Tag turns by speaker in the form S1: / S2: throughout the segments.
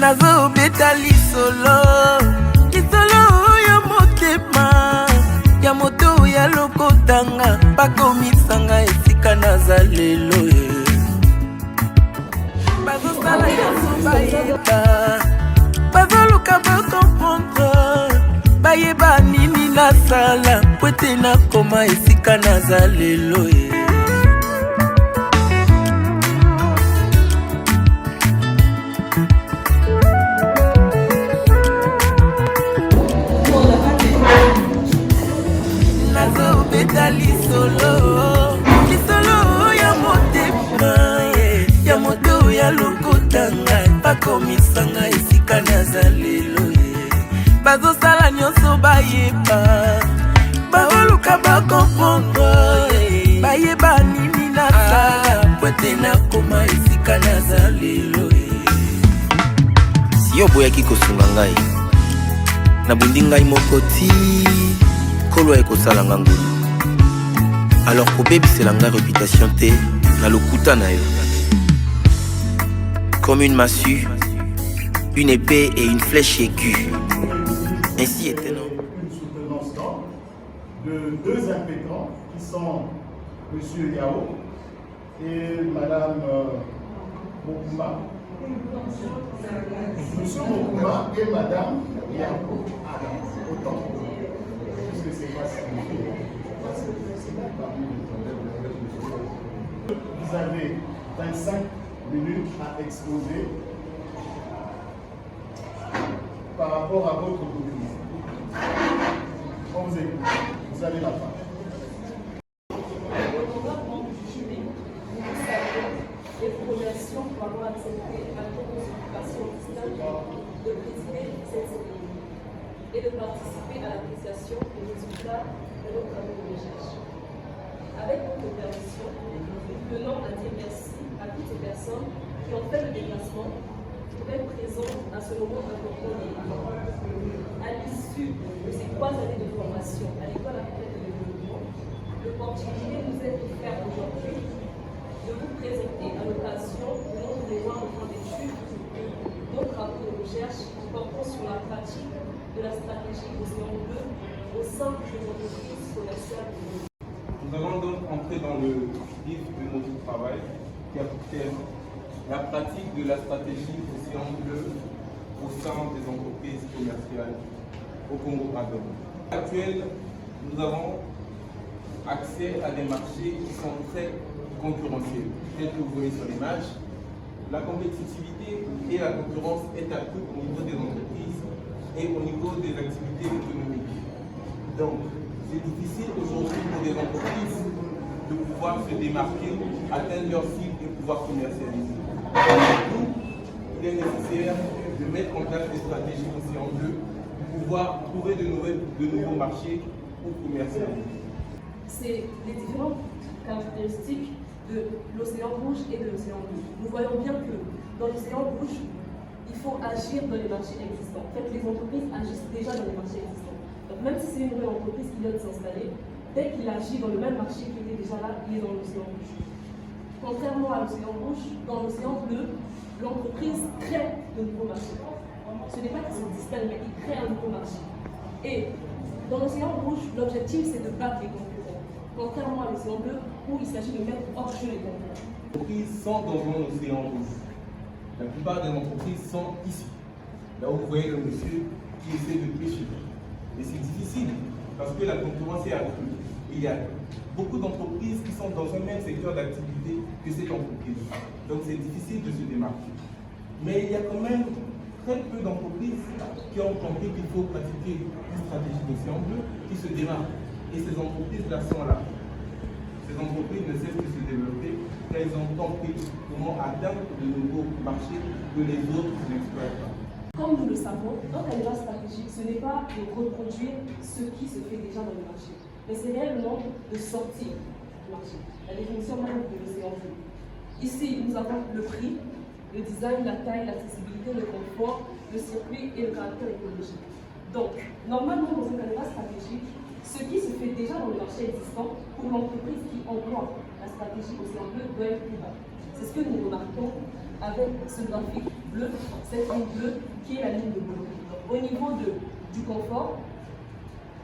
S1: nazo beta lisolo ya motema ya moto ya lokotanga bakomisanga esika naza lelo bazosala nyonso bayeba bazoluka bakomprendre bayeba nini nasala po ete nakoma esika naza lelo lisolo ya motema ya moto ya lokotanga bakomisanga esika naza lelo bazosala nyonso bayeba baoluka bakomprendre bayeba nini nasala po ete nakoma esika naza lelo
S2: si yo boyaki kosunga ngai nabundi ngai moko ti kolo ekosala nga ngulu alors kobebisela nga réputation te na lokuta na yo comme une massue, une épée et une flèche aiguë. Ainsi étonnant.
S3: Une soutenance de deux impétrants qui sont M. Yao et Mme Mokuma. M. Mokuma et Mme Yao. Autant. Puisque c'est pas signifié. Vous avez 25 minutes à exposer par rapport à votre copie. On vous écoute. Vous avez la parole.
S4: Et vous remercions pour avoir accepté à notre consultation de présider cette cérémonie et de participer à l'appréciation des résultats de nos travaux de recherche. Avec votre permission, nous tenons à dire merci à toutes ces personnes qui ont fait le déplacement pour être présentes à ce moment important de l'école. À l'issue de ces 3 années de formation à l'école africaine de développement, l'opportunité nous est offerte aujourd'hui de vous présenter à l'occasion de notre mémoire de fin d'études nos travaux de recherche portant sur la pratique de la stratégie Océan Bleu au sein des entreprises commerciales.
S5: Nous allons donc entrer dans le vif de notre travail qui a pour thème la pratique de la stratégie Océan Bleu au sein des entreprises commerciales au Congo-Brazzaville. À l'heure actuelle, nous avons accès à des marchés qui sont très concurrentiels. Tel que vous voyez sur l'image, la compétitivité et la concurrence est accrue au niveau des entreprises et au niveau des activités économiques. Donc, c'est difficile aujourd'hui pour des entreprises de pouvoir se démarquer, atteindre leur cible et pouvoir commercialiser. Donc, il est nécessaire de mettre en place des stratégies Océan Bleu pour pouvoir trouver de nouveaux marchés pour commercialiser.
S4: C'est les différentes caractéristiques de l'océan rouge et de l'océan bleu. Nous voyons bien que dans l'océan rouge, il faut agir dans les marchés existants. En fait, les entreprises agissent déjà dans les marchés existants. Donc même si c'est une nouvelle entreprise qui vient de s'installer, dès qu'il agit dans le même marché qui était déjà là, il est dans l'océan rouge. Contrairement à l'océan rouge, dans l'océan bleu, l'entreprise crée de nouveaux marchés. Ce n'est pas qu'il se distingue, mais il crée un nouveau marché. Et dans l'océan rouge, l'objectif c'est de battre les concurrents. Contrairement à l'océan bleu, où il s'agit de mettre hors jeu les concurrents.
S5: Les entreprises sont dans un océan rouge. La plupart des entreprises sont ici. Là où vous voyez le monsieur qui essaie de pêcher. Et c'est difficile parce que la concurrence est accrue. Il y a beaucoup d'entreprises qui sont dans un même secteur d'activité que cette entreprise. Donc c'est difficile de se démarquer. Mais il y a quand même très peu d'entreprises qui ont compris qu'il faut pratiquer une stratégie d'océan bleu qui se démarquent. Et ces entreprises-là sont là. Ces entreprises ne cessent de se développer car elles ont compris comment atteindre de nouveaux marchés que les autres n'exploitent pas.
S4: Comme nous le savons, un canevas stratégique, ce n'est pas de reproduire ce qui se fait déjà dans le marché, mais c'est réellement de sortir du marché. La définition même de l'océan bleu. Ici, nous avons le prix, le design, la taille, l'accessibilité, le confort, le circuit et le caractère écologique. Donc, normalement, dans un canevas stratégique, ce qui se fait déjà dans le marché existant, pour l'entreprise qui emploie la stratégie Océan Bleu doit être plus bas. C'est ce que nous remarquons avec ce graphique bleu, cette ligne bleue qui est la ligne de bleu. Au niveau du confort,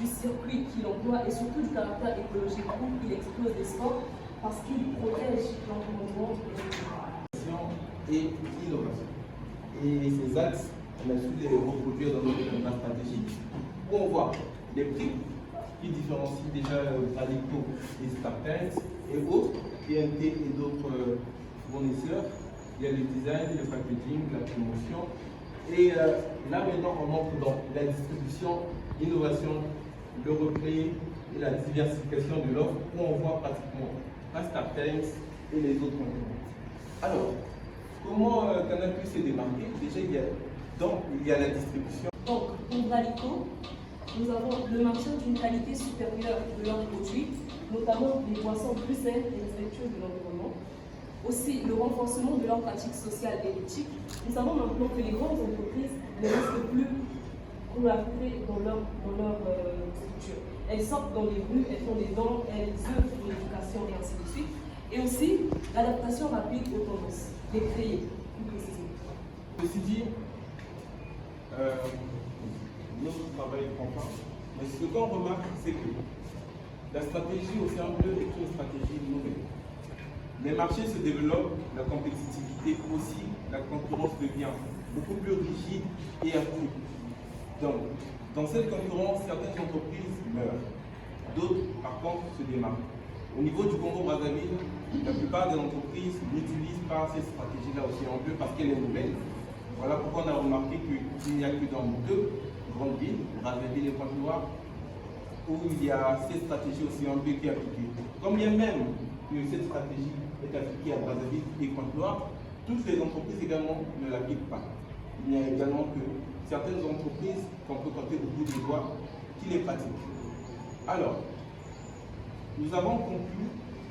S4: du circuit qu'il emploie et surtout du caractère écologique où il explose les sports parce qu'il protège l'environnement
S5: et innovation. Et ces axes, on a su les reproduire dans notre plan stratégique où on voit les prix qui différencient déjà Alico et Startimes et autres, TNT et d'autres fournisseurs. Il y a le design, le packaging, la promotion. Et là maintenant on entre dans la distribution, l'innovation, le replay et la diversification de l'offre où on voit pratiquement la Startimes et les autres concurrents. Alors, comment Canal+ s'est démarqué? Déjà il y a la distribution.
S4: Donc, pour Alico, nous avons le maintien d'une qualité supérieure de leurs produits, notamment des boissons plus saines et respectueuses de l'environnement. Aussi, le renforcement de leurs pratiques sociales et éthiques. Nous savons maintenant que les grandes entreprises ne restent plus cloîtrées dans leur structure. Elles sortent dans les rues, elles font des dons, elles œuvrent pour l'éducation et ainsi de suite. Et aussi, l'adaptation rapide aux tendances, les créer, plus précisément.
S5: Ceci dit, notre travail prend pas. Mais ce qu'on remarque, c'est que la stratégie Océan Bleu est une stratégie nouvelle. Les marchés se développent, la compétitivité aussi, la concurrence devient beaucoup plus rigide et accrue. Donc, dans cette concurrence, certaines entreprises meurent, d'autres, par contre, se démarquent. Au niveau du Congo-Brazzaville, la plupart des entreprises n'utilisent pas cette stratégie-là Océan Bleu parce qu'elle est nouvelle. Voilà pourquoi on a remarqué qu'il n'y a que dans 2 grandes villes, Brazzaville et Pointe-Noire, où il y a cette stratégie Océan Bleu qui est appliquée. Comme bien même que cette stratégie est appliquée à Brazzaville et Pointe-Noire, toutes les entreprises également ne l'appliquent pas. Il n'y a également que certaines entreprises qu'on peut compter au bout des doigts qui les pratiquent. Alors, nous avons conclu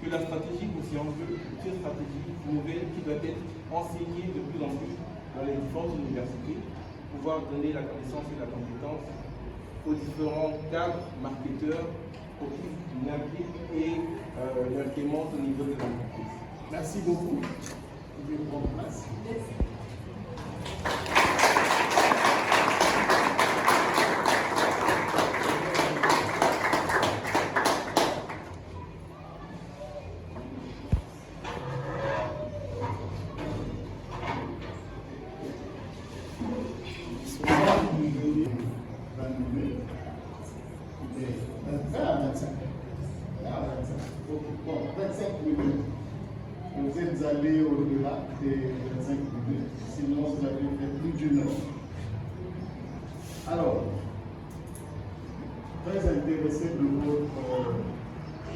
S5: que la stratégie Océan Bleu est une stratégie nouvelle qui doit être enseignée de plus en plus dans les différentes universités pour pouvoir donner la connaissance et la compétence aux différents cadres, marketeurs, pour qu'ils l'impliquent et l'implémentent au niveau de l'entreprise.
S3: Merci beaucoup. Vous pouvez prendre place. Bon, 25 minutes. Vous êtes allé au-delà des 25 minutes, sinon vous avez fait plus d'une heure. Alors, très intéressé de votre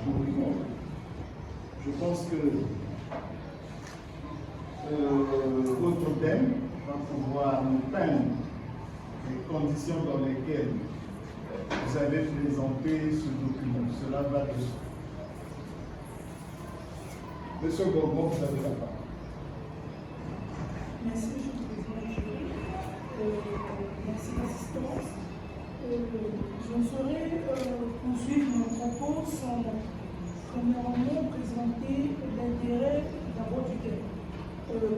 S3: document. Je pense que votre thème va pouvoir nous peindre les conditions dans lesquelles vous avez présenté ce document. Cela va de soi. Monsieur Gorgon, vous avez la parole.
S6: Merci, M. le Président. Merci l'assistance. Je ne saurais poursuivre mon propos sans premièrement présenter l'intérêt d'abord du thème.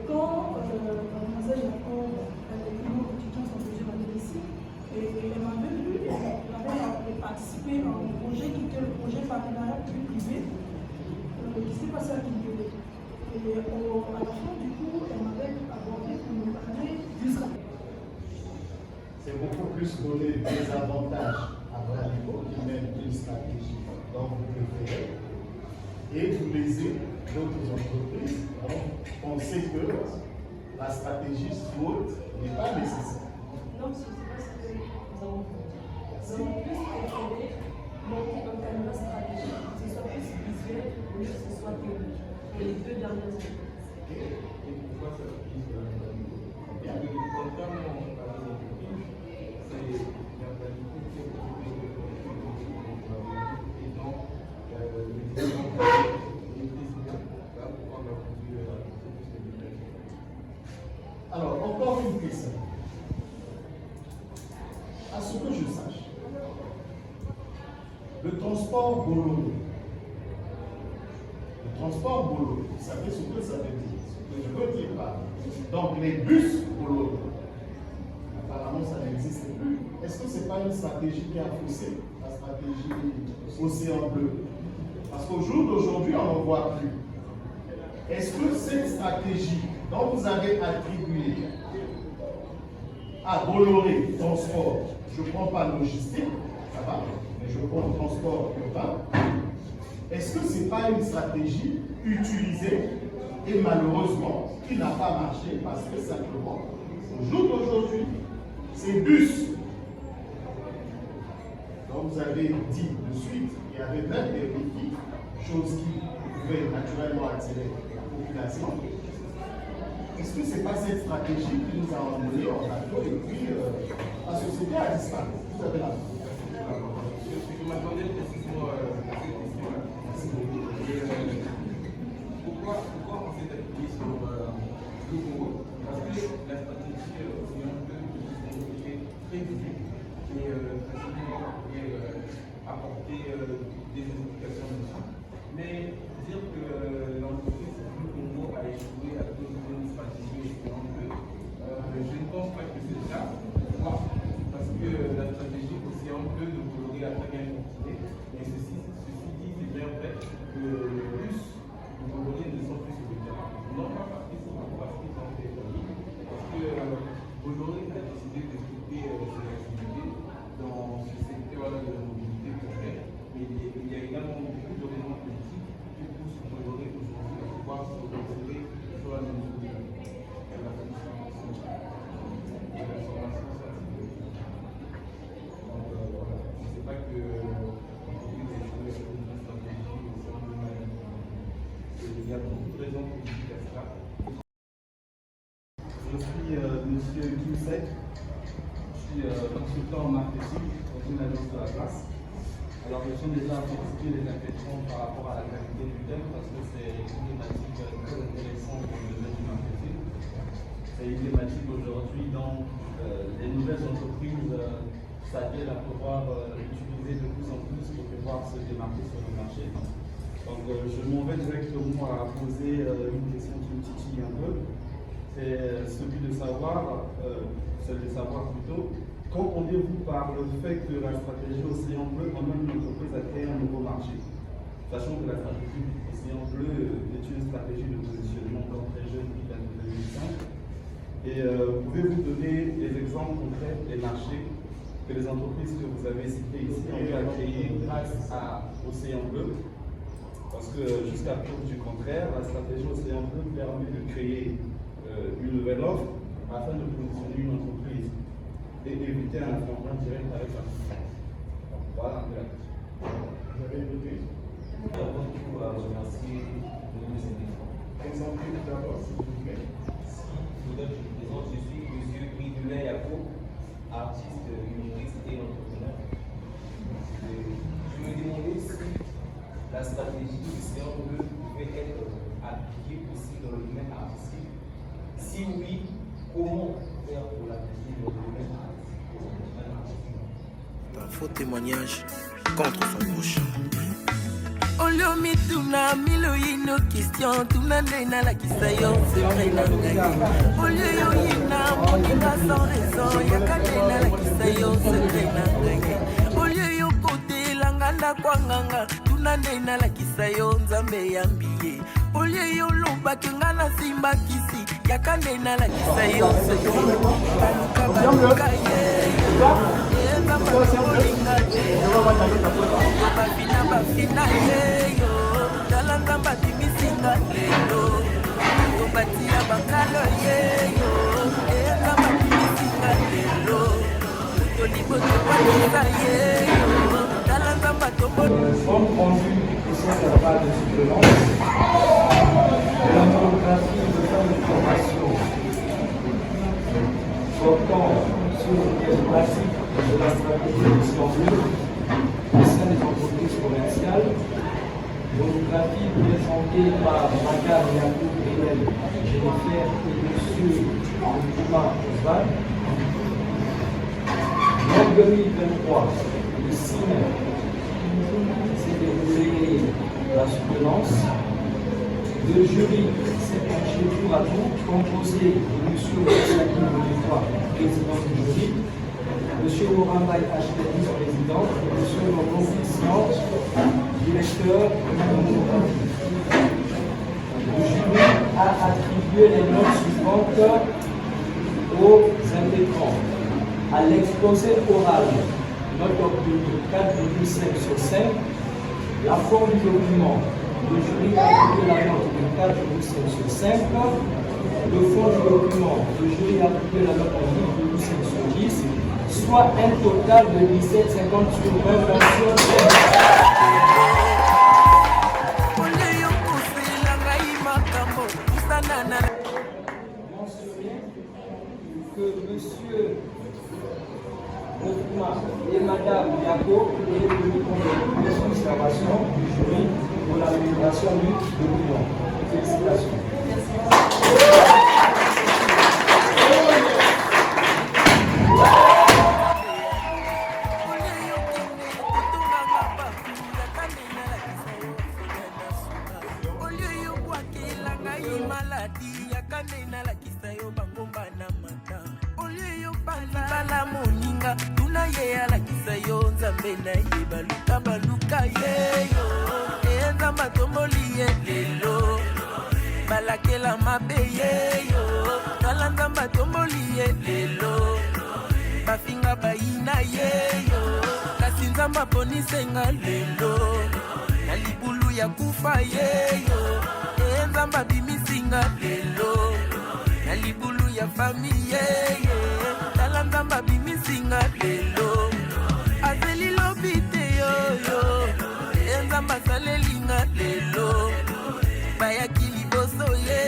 S6: Quand Mademoiselle Jacob, avec une autre étudiante en deuxième année ici, elle m'avait vu, elle avait participé à un projet qui était le projet partenariat public-privé qui s'est passé à Kinguele. Et à la fin, du coup, elle m'avait abordé pour me parler du SRAP.
S3: C'est beaucoup plus donner des avantages à Bralico qui mène une stratégie dont vous préférez et vous laissez d'autres entreprises. Donc, on sait que la stratégie SWOT n'est pas nécessaire.
S4: Non, ce n'est pas ce que nous avons fait. Nous avons plus préféré monter un canevas stratégique, que ce soit plus visuel au lieu que ce soit théorique. Et les 2 dernières années.
S5: Et pourquoi ça utilise contrairement à l'entreprise, c'est la qualité qui est occupée et donc les différents là pour on a voulu
S3: Alors, encore une question. À ce que je sache, le transport Bolloré, vous savez ce que ça veut dire? je veux qu'il parle. Donc les bus pour l'autre, apparemment ça n'existe plus. Est-ce que ce n'est pas une stratégie qui a poussé la stratégie Océan Bleu? Parce qu'au jour d'aujourd'hui, on n'en voit plus. Est-ce que cette stratégie dont vous avez attribué à Bolloré transport, je ne prends pas logistique, ça va, mais je prends transport urbain, est-ce que ce n'est pas une stratégie utilisée et malheureusement qui n'a pas marché parce que simplement, au jour d'aujourd'hui, ces bus dont vous avez dit de suite, il y avait même des wikis, chose qui pouvait naturellement attirer la population. Est-ce que ce n'est pas cette stratégie qui nous a emmenés en bateau et puis la société a disparu? Vous avez la
S5: Je m'attendais précisément à cette question-là. Pourquoi on s'est appuyé sur le Congo? Parce que la stratégie c'est un peu très visible et apporter des explications de ça. Mais dire que l'entreprise du Congo a échoué à cause d'une stratégie je ne pense pas que c'est ça. Pourquoi? Parce que la stratégie aussi un peu de Bolloré a très bien continué. Mais ceci dit, c'est bien vrai que les bus de Bolloré ne sont plus sur le terrain. Non pas parce qu'ils sont en téléphone, parce que Bolloré a décidé de couper ses activités dans ce secteur-là de la mobilité concrète. Mais il y a également beaucoup de raisons politiques qui poussent Bolloré aujourd'hui à pouvoir se retrouver sur la mobilité. Il y a beaucoup de raisons politiques à cela.
S7: Je suis Monsieur Kim Sek, je suis consultant en marketing dans une agence de la place. Alors je suis déjà anticiper les inquiétudes par rapport à la qualité du thème parce que c'est une thématique très intéressante pour le domaine du marketing. C'est une thématique aujourd'hui dont les nouvelles entreprises s'attellent à pouvoir utiliser de plus en plus pour pouvoir se démarquer sur le marché. Donc je m'en vais directement à poser une question qui me titille un peu. C'est celui de savoir, plutôt, qu'entendez-vous par le fait que la stratégie Océan Bleu emmène une entreprise à créer un nouveau marché? Sachant que la stratégie Océan Bleu est une stratégie de positionnement encore très jeune qui date de 2005. Et pouvez-vous donner des exemples concrets des marchés que les entreprises que vous avez citées ici ont eu à créer grâce à Océan Bleu? Parce que jusqu'à preuve du contraire, la stratégie Océan Bleu permet de créer une nouvelle offre afin de positionner une entreprise et éviter un affrontement direct avec la concurrence. Voilà un peu la question.
S3: Vous avez écouté?
S8: Avant tout, je remercie de nous aider.
S3: Exemple d'abord, s'il vous plaît.
S8: Je suis M. Guidoulin Yacoub, artiste, humoriste et entrepreneur. Je me demandais si la stratégie du Océan Bleu pouvait être appliquée aussi dans le domaine artistique. Si oui, comment faire pour l'appliquer dans le domaine artistique?
S2: Un faux témoignage contre son prochain.
S1: Olio mituna miloyino question tuna ndena la kisayo secret na ngai. Olio yoyina moninga sans raison yakatena la kisayo secret na ngai. Olio yokote langanda kwanganga tuna ndena la kisayo nzambe yambiye. Olio yoloba kinga na simba kisi yakandena la kisayo secret. Baluka ye. Bafina yeyo talanga batimisinga lelo obatia bakalo yeyo enga batimisinga lelo tolibotopakisa yeyo talanga batobo.
S7: Compte rendu du centre de suppléance de la monographie de fin de formation portant sur les pratiques de la stratégie Océan Bleu au sein des entreprises commerciales, monographie présentée par Madame Yacoub Brunel, Jennifer et M. Nkouma Osval. En 2023, le 6 mai, s'est déroulé la suppléance.
S9: Le jury s'est penché tour à tour, composé de M. Moussaki Bonifoy, président du jury, M. Morambaï HPI, président, et M. Momo Christian, directeur du jury. Le jury a attribué les notes suivantes aux intégrants. À l'exposé oral, note obtenue 4,5 sur 5. La forme du document, le jury a attribué la note de 4,5 sur 5. Le fond du document, le jury a attribué la note de 8,5 sur 10, soit un total de 17,50 sur 20 mentions. Que monsieur Oufma et madame Yako aient tenu compte des observations du jury pour la libération du document. Félicitations.
S1: baluka yeyo enza matomboli ye lelo balakela mabe yeyo tala nzamba tomboli ye lelo bafinga bayina yeyo kasi nzamba ponisenga lelo na libulu ya kufa yeyo enzamba bimisinga lelo na libulu ya fami yeye tala nzamba bimisinga lelo azeli lobite yoyo enzamba salelinga lelo bayaki liboso ye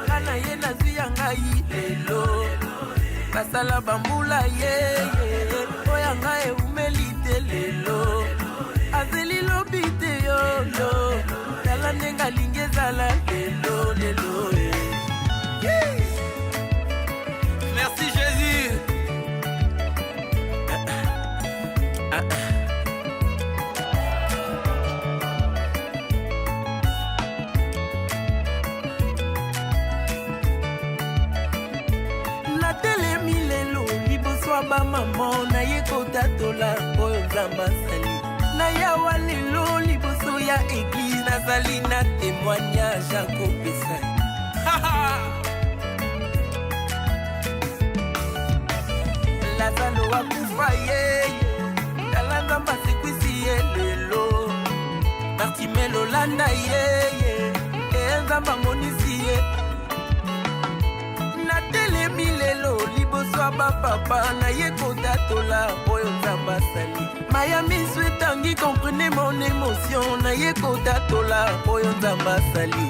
S1: kana ye nazwi ya ngai lelo basala bambula yeye oya ngai eumeli te lelo azeli lobite yoyo tala ndenge alingi ezala lelo lelo. Merci Jésus. Natelemi lelo liboso ba mama na ye kotatola oyo nzamba sali na yawa lelo liboso ya église nazali na témoignage ya kopesa lazalo wakufa yeye tala nzamba sekwisi ye lelo Bartimelo landa yeye enzamba monisi ye natelemi lelo liboso bapapa na ye kotatola oyo nzamba sali maya miso etangi comprenez mon émotion na ye kotatola oyo nzamba sali